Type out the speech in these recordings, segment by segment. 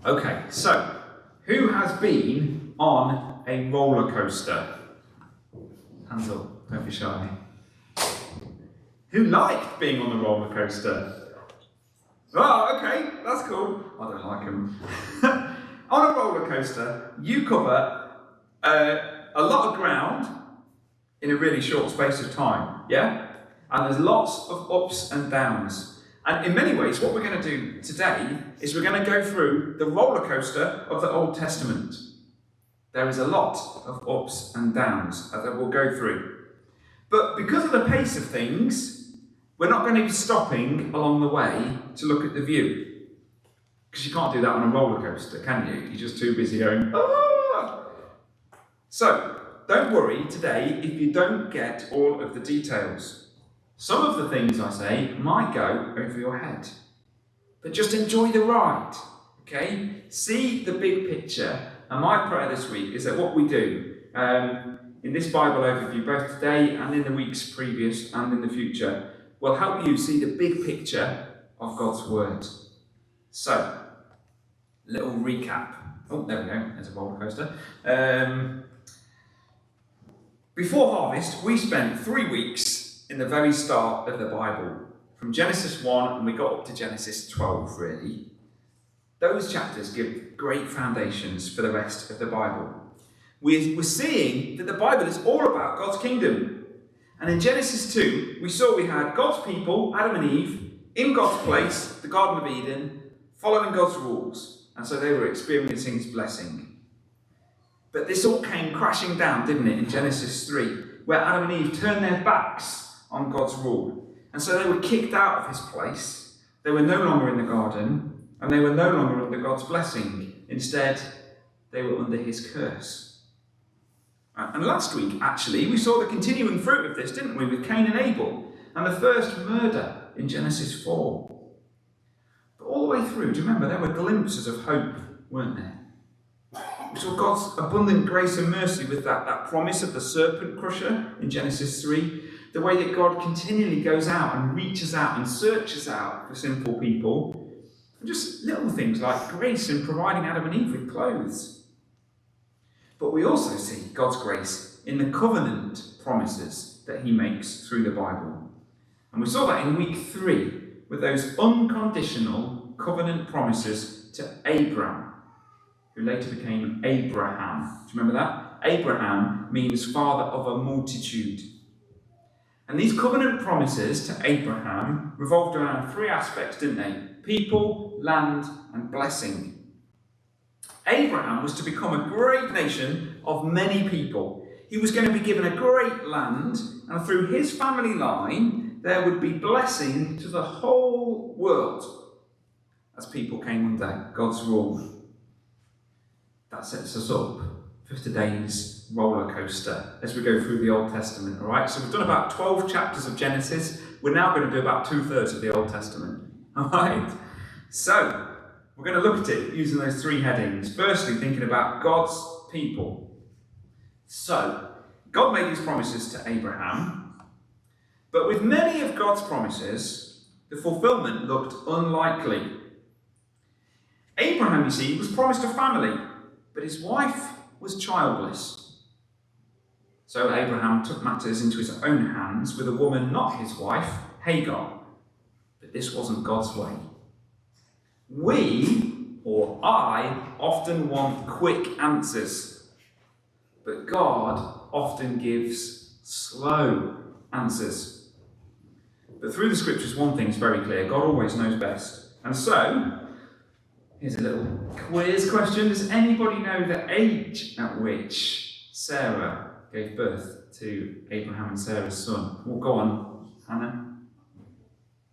Okay, so who has been on a roller coaster? Hands up, don't be shy. Who liked being on the roller coaster? Oh, okay, that's cool. I don't like them. On a roller coaster, you cover a lot of ground in a really short space of time, yeah? And there's lots of ups and downs. And in many ways, what we're going to do today is we're going to go through the roller coaster of the Old Testament. There is a lot of ups and downs that we'll go through. But because of the pace of things, we're not going to be stopping along the way to look at the view. Because you can't do that on a roller coaster, can you? You're just too busy going, ah! So, don't worry today if you don't get all of the details. Some of the things I say might go over your head. But just enjoy the ride, okay? See the big picture. And my prayer this week is that what we do in this Bible overview, both today and in the weeks previous and in the future, will help you see the big picture of God's Word. So, little recap. Oh, there we go. There's a roller coaster. Before harvest, we spent 3 weeks in the very start of the Bible. From Genesis 1, and we got up to Genesis 12, really. Those chapters give great foundations for the rest of the Bible. We're seeing that the Bible is all about God's kingdom. And in Genesis 2, we saw we had God's people, Adam and Eve, in God's place, the Garden of Eden, following God's rules. And so they were experiencing His blessing. But this all came crashing down, didn't it, in Genesis 3, where Adam and Eve turned their backs on God's rule. And so they were kicked out of His place. They were no longer in the garden, and they were no longer under God's blessing. Instead, they were under His curse. And last week, actually, we saw the continuing fruit of this, didn't we, with Cain and Abel, and the first murder in Genesis 4. But all the way through, do you remember, there were glimpses of hope, weren't there? We saw God's abundant grace and mercy with that promise of the serpent crusher in Genesis 3. The way that God continually goes out and reaches out and searches out for sinful people. And just little things like grace in providing Adam and Eve with clothes. But we also see God's grace in the covenant promises that He makes through the Bible. And we saw that in week 3 with those unconditional covenant promises to Abram, who later became Abraham. Do you remember that? Abraham means father of a multitude. And these covenant promises to Abraham revolved around 3 aspects, didn't they? People, land, and blessing. Abraham was to become a great nation of many people. He was going to be given a great land, and through his family line, there would be blessing to the whole world as people came under God's rule. That sets us up for today's roller coaster as we go through the Old Testament, all right? So we've done about 12 chapters of Genesis. We're now going to do about 2/3 of the Old Testament, all right? So we're going to look at it using those 3 headings. Firstly, thinking about God's people. So, God made His promises to Abraham, but with many of God's promises, the fulfillment looked unlikely. Abraham, you see, was promised a family, but his wife was childless. So Abraham took matters into his own hands with a woman not his wife, Hagar. But this wasn't God's way. We, or I, often want quick answers, but God often gives slow answers. But through the scriptures, one thing's very clear: God always knows best. And so, here's a little quiz question. Does anybody know the age at which Sarah gave birth to Abraham and Sarah's son? Well, go on, Hannah.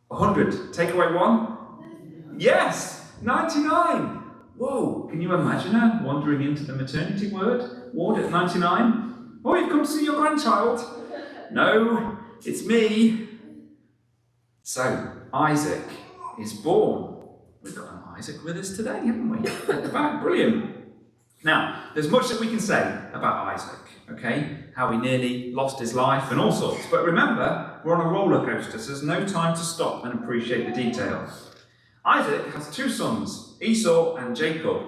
100. Take away 1. Yes, 99. Whoa, can you imagine her wandering into the maternity ward at 99? Oh, you've come to see your grandchild. No, it's me. So, Isaac is born. We've got an Isaac with us today, haven't we? At the back, brilliant. Now, there's much that we can say about Isaac, okay? How he nearly lost his life and all sorts. But remember, we're on a roller coaster, so there's no time to stop and appreciate the details. Isaac has 2 sons, Esau and Jacob.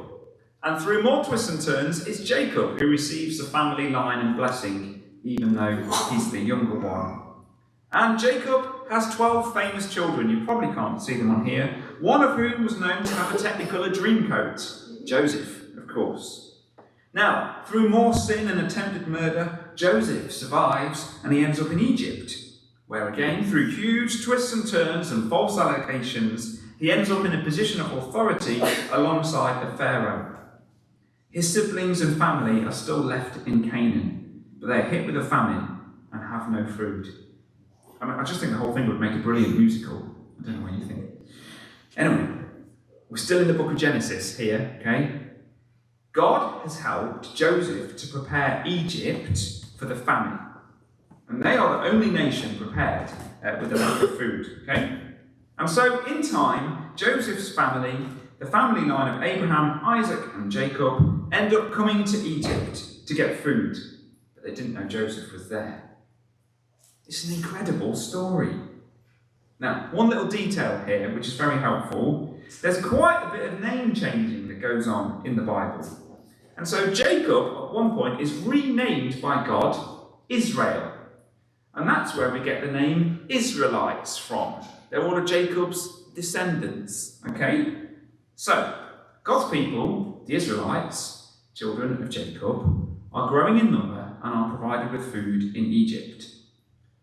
And through more twists and turns, it's Jacob who receives the family line and blessing, even though he's the younger one. And Jacob has 12 famous children. You probably can't see them on here. One of whom was known to have a Technicolor Dreamcoat. Joseph, of course. Now, through more sin and attempted murder, Joseph survives and he ends up in Egypt, where again, through huge twists and turns and false allegations, he ends up in a position of authority alongside the Pharaoh. His siblings and family are still left in Canaan, but they're hit with a famine and have no food. I just think the whole thing would make a brilliant musical. I don't know what you think. Anyway, we're still in the book of Genesis here, okay? God has helped Joseph to prepare Egypt for the famine. And they are the only nation prepared with the lack of food, okay? And so, in time, Joseph's family, the family line of Abraham, Isaac, and Jacob, end up coming to Egypt to get food. But they didn't know Joseph was there. It's an incredible story. Now, one little detail here, which is very helpful. There's quite a bit of name changing that goes on in the Bible. And so Jacob, at one point, is renamed by God Israel. And that's where we get the name Israelites from. They're all of Jacob's descendants, okay? So, God's people, the Israelites, children of Jacob, are growing in number and are provided with food in Egypt.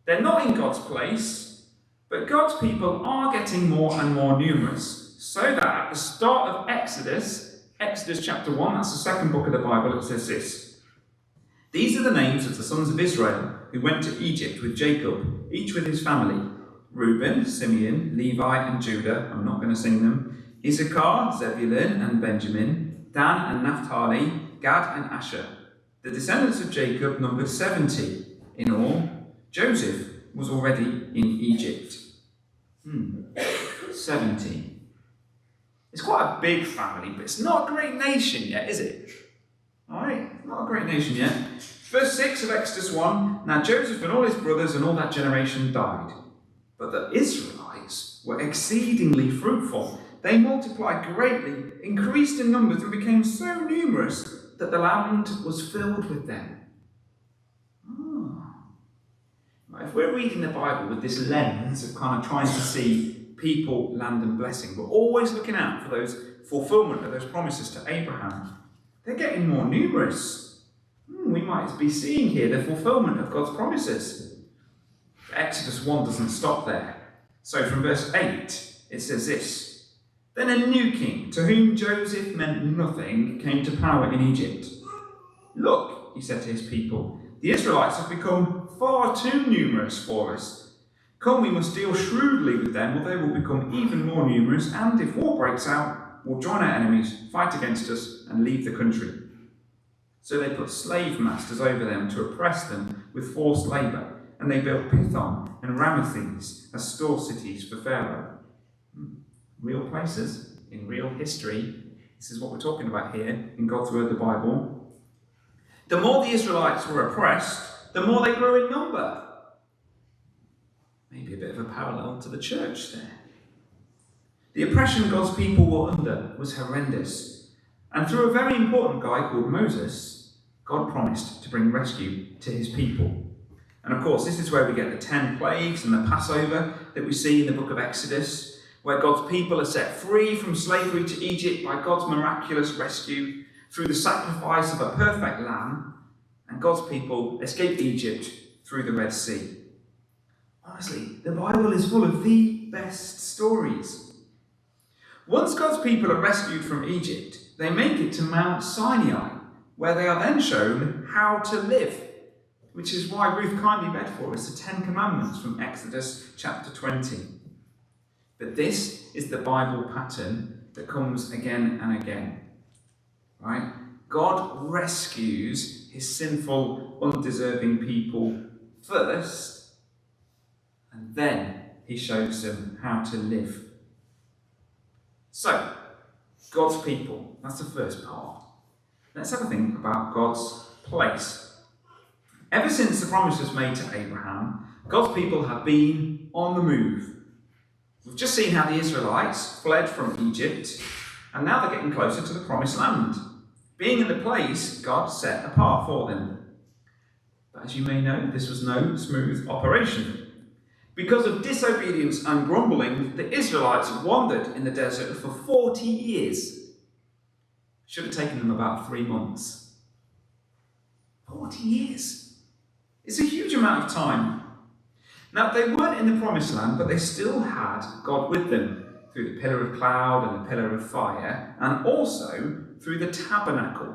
They're not in God's place, but God's people are getting more and more numerous, so that at the start of Exodus chapter 1, that's the second book of the Bible, it says this: "These are the names of the sons of Israel who went to Egypt with Jacob, each with his family: Reuben, Simeon, Levi, and Judah." I'm not going to sing them. "Issachar, Zebulun, and Benjamin, Dan and Naphtali, Gad and Asher." The descendants of Jacob numbered 70 in all. Joseph was already in Egypt. 70. It's quite a big family, but it's not a great nation yet, is it? Alright, not a great nation yet. Verse 6 of Exodus 1, "Now Joseph and all his brothers and all that generation died. But the Israelites were exceedingly fruitful. They multiplied greatly, increased in numbers, and became so numerous that the land was filled with them." If we're reading the Bible with this lens of kind of trying to see people, land, and blessing, we're always looking out for those fulfillment of those promises to Abraham. They're getting more numerous. We might be seeing here the fulfillment of God's promises. Exodus 1 doesn't stop there. So from verse 8, it says this: "Then a new king, to whom Joseph meant nothing, came to power in Egypt. Look, he said to his people, the Israelites have become far too numerous for us. Come, we must deal shrewdly with them, or they will become even more numerous, and if war breaks out, we'll join our enemies, fight against us, and leave the country." So they put slave masters over them to oppress them with forced labour, and they built Pithom and Ramesses as store cities for Pharaoh. Real places in real history. This is what we're talking about here in God's Word, the Bible. The more the Israelites were oppressed, the more they grew in number. Maybe a bit of a parallel to the church there. The oppression God's people were under was horrendous. And through a very important guy called Moses, God promised to bring rescue to his people. And of course, this is where we get the 10 plagues and the Passover that we see in the book of Exodus, where God's people are set free from slavery to Egypt by God's miraculous rescue through the sacrifice of a perfect lamb, and God's people escape Egypt through the Red Sea. Honestly, the Bible is full of the best stories. Once God's people are rescued from Egypt, they make it to Mount Sinai, where they are then shown how to live, which is why Ruth kindly read for us the 10 Commandments from Exodus chapter 20. But this is the Bible pattern that comes again and again. Right? God rescues his sinful, undeserving people first, and then he shows them how to live. So, God's people, that's the first part. Let's have a think about God's place. Ever since the promises made to Abraham, God's people have been on the move. We've just seen how the Israelites fled from Egypt, And now they're getting closer to the promised land, being in the place God set apart for them. But as you may know, this was no smooth operation. Because of disobedience and grumbling, the Israelites wandered in the desert for 40 years. Should have taken them about 3 months. 40 years. It's a huge amount of time. Now, they weren't in the promised land, but they still had God with them through the pillar of cloud and the pillar of fire, and also through the tabernacle,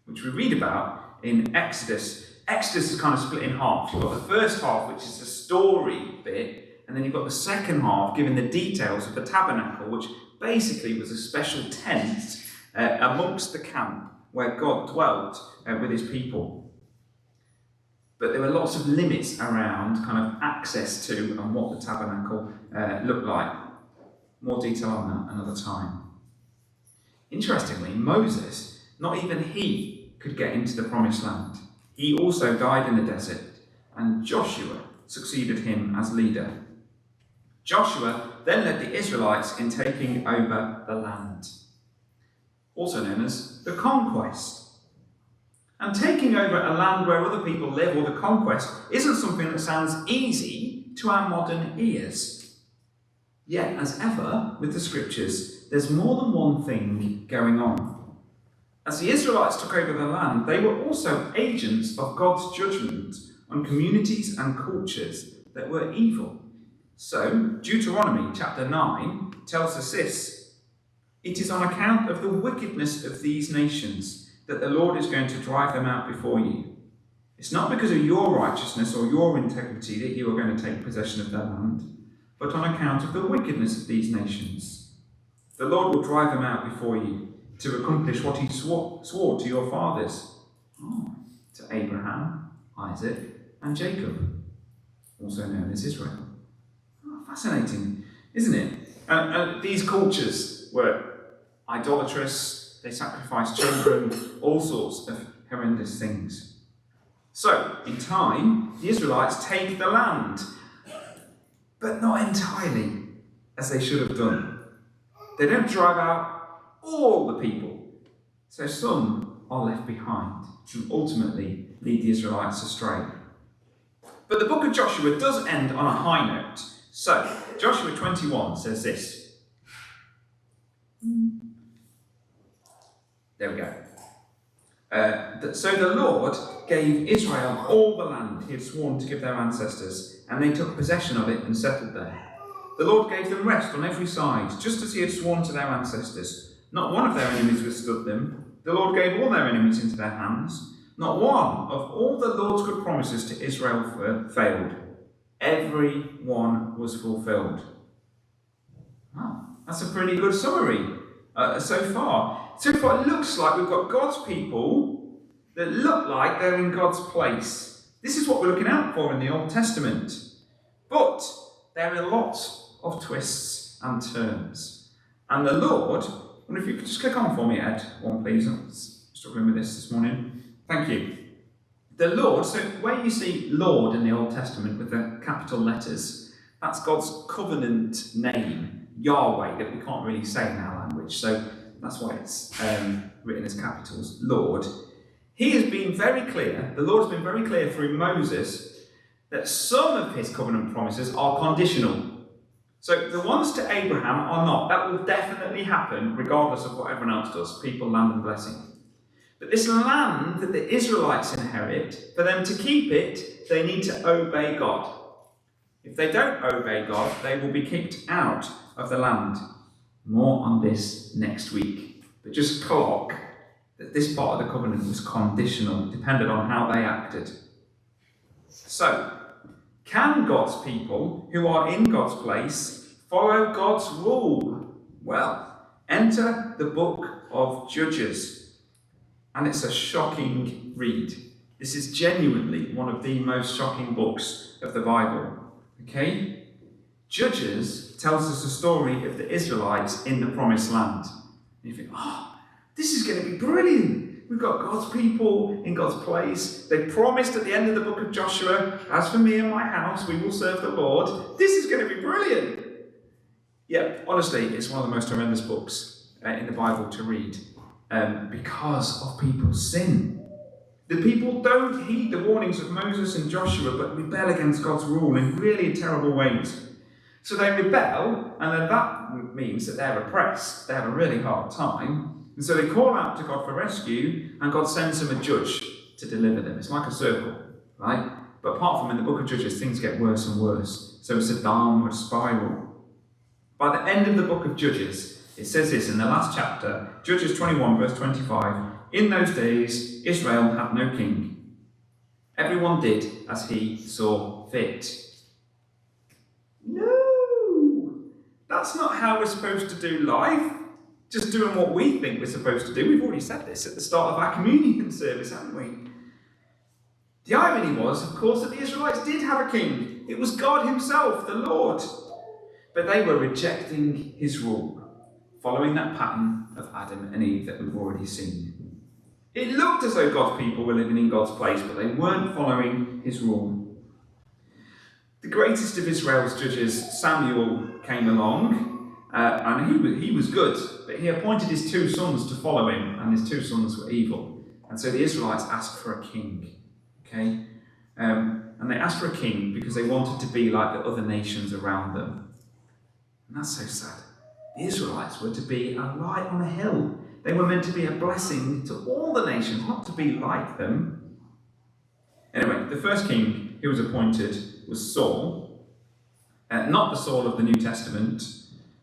which we read about in Exodus. Exodus is kind of split in half. You've got the first half, which is the story bit, and then you've got the second half giving the details of the tabernacle, which basically was a special tent amongst the camp where God dwelt with his people. But there were lots of limits around kind of access to and what the tabernacle looked like. More detail on that another time. Interestingly, Moses, not even he could get into the promised land. He also died in the desert, and Joshua succeeded him as leader. Joshua then led the Israelites in taking over the land, also known as the conquest. And taking over a land where other people live, or the conquest, isn't something that sounds easy to our modern ears. Yet, as ever with the scriptures, there's more than one thing going on. As the Israelites took over the land, they were also agents of God's judgment on communities and cultures that were evil. So, Deuteronomy chapter 9 tells us this: "It is on account of the wickedness of these nations that the Lord is going to drive them out before you. It's not because of your righteousness or your integrity that you are going to take possession of their land, but on account of the wickedness of these nations. The Lord will drive them out before you to accomplish what he swore to your fathers, to Abraham, Isaac, and Jacob," also known as Israel. Fascinating, isn't it? These cultures were idolatrous, they sacrificed children, all sorts of horrendous things. So, in time, the Israelites take the land, but not entirely, as they should have done. They don't drive out all the people, so some are left behind and ultimately lead the Israelites astray. But the book of Joshua does end on a high note. So, Joshua 21 says this. There we go. So the Lord gave Israel all the land he had sworn to give their ancestors, and they took possession of it and settled there. The Lord gave them rest on every side, just as he had sworn to their ancestors. Not one of their enemies withstood them. The Lord gave all their enemies into their hands. Not one of all the Lord's good promises to Israel failed. Every one was fulfilled. Wow, that's a pretty good summary so far. So far it looks like we've got God's people that look like they're in God's place. This is what we're looking out for in the Old Testament. But there are lots of twists and turns. And the Lord, I wonder if you could just click on for me, Ed, one please. I'm struggling with this morning. Thank you. The Lord, so where you see Lord in the Old Testament with the capital letters, that's God's covenant name, Yahweh, that we can't really say in our language. So that's why it's written as capitals, Lord. He has been very clear, the Lord's been very clear through Moses, that some of his covenant promises are conditional. So the ones to Abraham are not. That will definitely happen regardless of what everyone else does, people, land and blessing. But this land that the Israelites inherit, for them to keep it, they need to obey God. If they don't obey God, they will be kicked out of the land. More on this next week. But just clock that this part of the covenant was conditional, depended on how they acted. So, can God's people, who are in God's place, follow God's rule? Well, enter the book of Judges. And it's a shocking read. This is genuinely one of the most shocking books of the Bible. Okay? Judges tells us the story of the Israelites in the Promised Land. And you think, this is going to be brilliant. We've got God's people in God's place. They promised at the end of the book of Joshua, as for me and my house, we will serve the Lord. This is going to be brilliant. Yeah, honestly, it's one of the most horrendous books in the Bible to read because of people's sin. The people don't heed the warnings of Moses and Joshua, but rebel against God's rule in really terrible ways. So they rebel, and then that means that they're oppressed. They have a really hard time. And so they call out to God for rescue, and God sends them a judge to deliver them. It's like a circle, right? But apart from in the book of Judges, things get worse and worse. So it's a downward spiral. By the end of the book of Judges, it says this in the last chapter, Judges 21, verse 25, "In those days, Israel had no king. Everyone did as he saw fit." No! That's not how we're supposed to do life. Just doing what we think we're supposed to do. We've already said this at the start of our communion service, haven't we? The irony was, of course, that the Israelites did have a king. It was God himself, the Lord. But they were rejecting his rule, following that pattern of Adam and Eve that we've already seen. It looked as though God's people were living in God's place, but they weren't following his rule. The greatest of Israel's judges, Samuel, came along, and he was good, but he appointed his 2 sons to follow him, and his 2 sons were evil. And so the Israelites asked for a king. Okay? And they asked for a king because they wanted to be like the other nations around them. And that's so sad. The Israelites were to be a light on a hill. They were meant to be a blessing to all the nations, not to be like them. Anyway, the first king who was appointed was Saul. Not the Saul of the New Testament,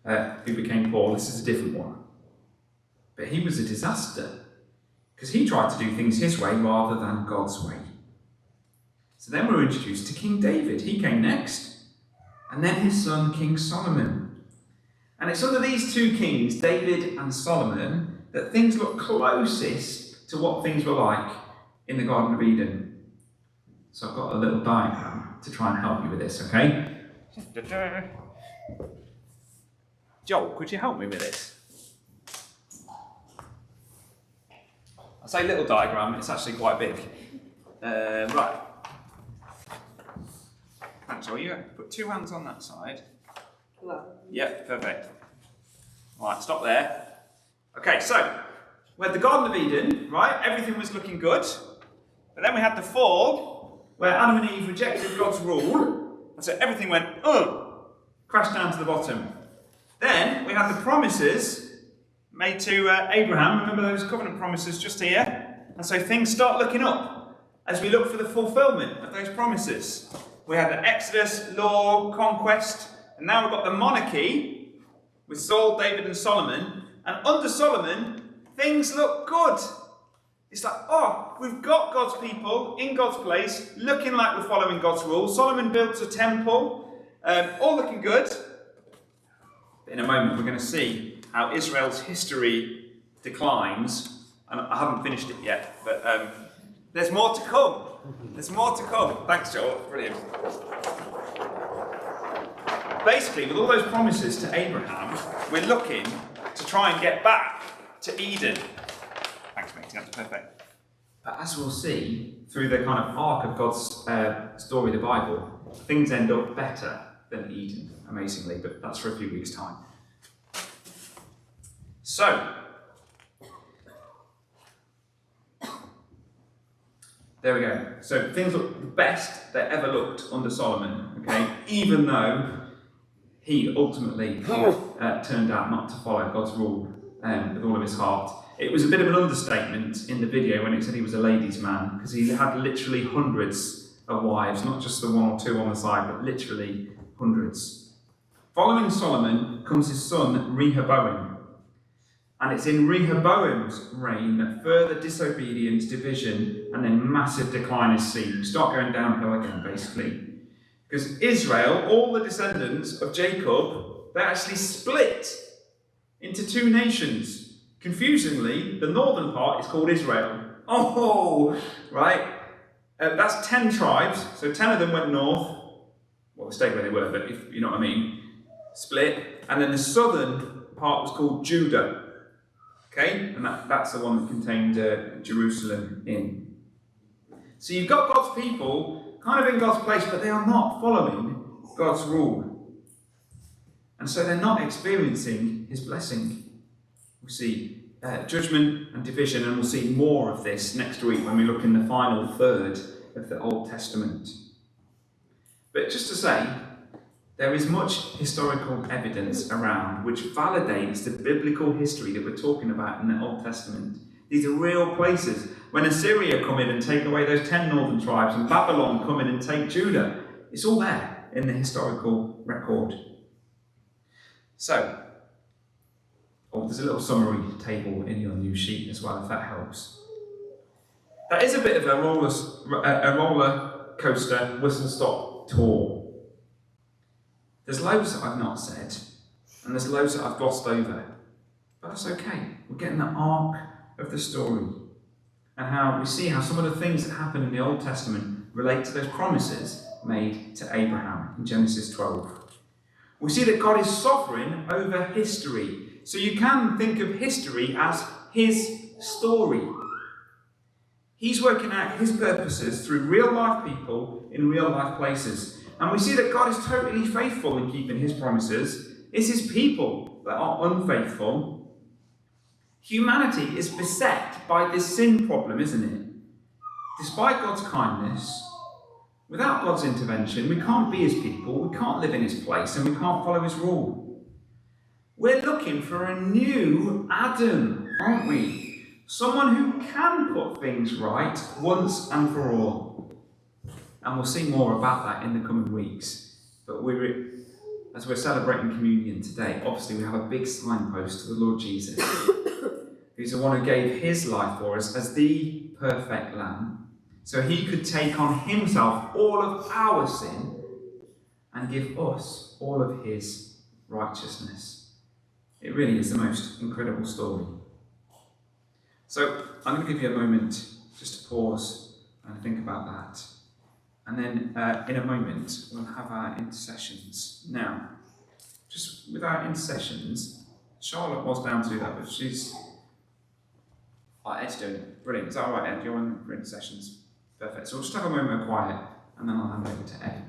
who became Paul. This is a different one. But he was a disaster, because he tried to do things his way rather than God's way. So then we're introduced to King David. He came next. And then his son, King Solomon. And it's under these 2 kings, David and Solomon, that things look closest to what things were like in the Garden of Eden. So I've got a little diagram to try and help you with this, okay? Joel, could you help me with this? I say little diagram, it's actually quite big. Right. Thanks, Joel. You put 2 hands on that side. Hello. Yep, perfect. Right, stop there. Okay, so we had the Garden of Eden, right? Everything was looking good. But then we had the fall, where Adam and Eve rejected God's rule. And so everything went, crashed down to the bottom. Then we had the promises made to Abraham. Remember those covenant promises just here? And so things start looking up as we look for the fulfillment of those promises. We had the Exodus, law, conquest, and now we've got the monarchy with Saul, David, and Solomon. And under Solomon, things look good. It's like, we've got God's people in God's place, looking like we're following God's rules. Solomon built a temple, all looking good. In a moment, we're going to see how Israel's history declines. And I haven't finished it yet, but there's more to come. There's more to come. Thanks, Joel. Brilliant. Basically, with all those promises to Abraham, we're looking to try and get back to Eden. Thanks, mate. That's perfect. But as we'll see, through the kind of arc of God's story, the Bible, things end up better than Eden, amazingly, but that's for a few weeks' time. So, there we go. So things look the best they ever looked under Solomon, okay? Even though he ultimately turned out not to follow God's rule with all of his heart. It was a bit of an understatement in the video when it said he was a ladies' man, because he had literally hundreds of wives, not just the 1 or 2 on the side, but literally hundreds. Following Solomon comes his son Rehoboam. And it's in Rehoboam's reign that further disobedience, division, and then massive decline is seen. We start going downhill again, basically. Because Israel, all the descendants of Jacob, they actually split into 2 nations. Confusingly, the northern part is called Israel. Right? That's 10 tribes, so 10 of them went north. Well, they stayed where they were, but if you know what I mean. Split. And then the southern part was called Judah. Okay? And that's the one that contained Jerusalem in. So you've got God's people kind of in God's place, but they are not following God's rule. And so they're not experiencing his blessing. We see judgment and division, and we'll see more of this next week when we look in the final third of the Old Testament. But just to say, there is much historical evidence around which validates the biblical history that we're talking about in the Old Testament. These are real places. When Assyria come in and take away those 10 northern tribes, and Babylon come in and take Judah, it's all there in the historical record. So, there's a little summary table in your new sheet as well, if that helps. That is a bit of a roller coaster whistle-stop tour. There's loads that I've not said, and there's loads that I've glossed over. But that's okay. We're getting the arc of the story, and how we see how some of the things that happen in the Old Testament relate to those promises made to Abraham in Genesis 12. We see that God is sovereign over history. So you can think of history as his story. He's working out his purposes through real-life people in real-life places. And we see that God is totally faithful in keeping his promises. It's his people that are unfaithful. Humanity is beset by this sin problem, isn't it? Despite God's kindness, without God's intervention, we can't be his people, we can't live in his place, and we can't follow his rule. We're looking for a new Adam, aren't we? Someone who can put things right once and for all. And we'll see more about that in the coming weeks. But as we're celebrating communion today, obviously we have a big signpost to the Lord Jesus, who's the one who gave his life for us as the perfect lamb, so he could take on himself all of our sin and give us all of his righteousness. It really is the most incredible story. So I'm going to give you a moment just to pause and think about that. And then in a moment, we'll have our intercessions. Now, just with our intercessions, Charlotte was down to do that, but she's... Ed's doing it. Brilliant. Is that all right, Ed? You're on for intercessions? Perfect. So we'll just have a moment of quiet, and then I'll hand over to Ed.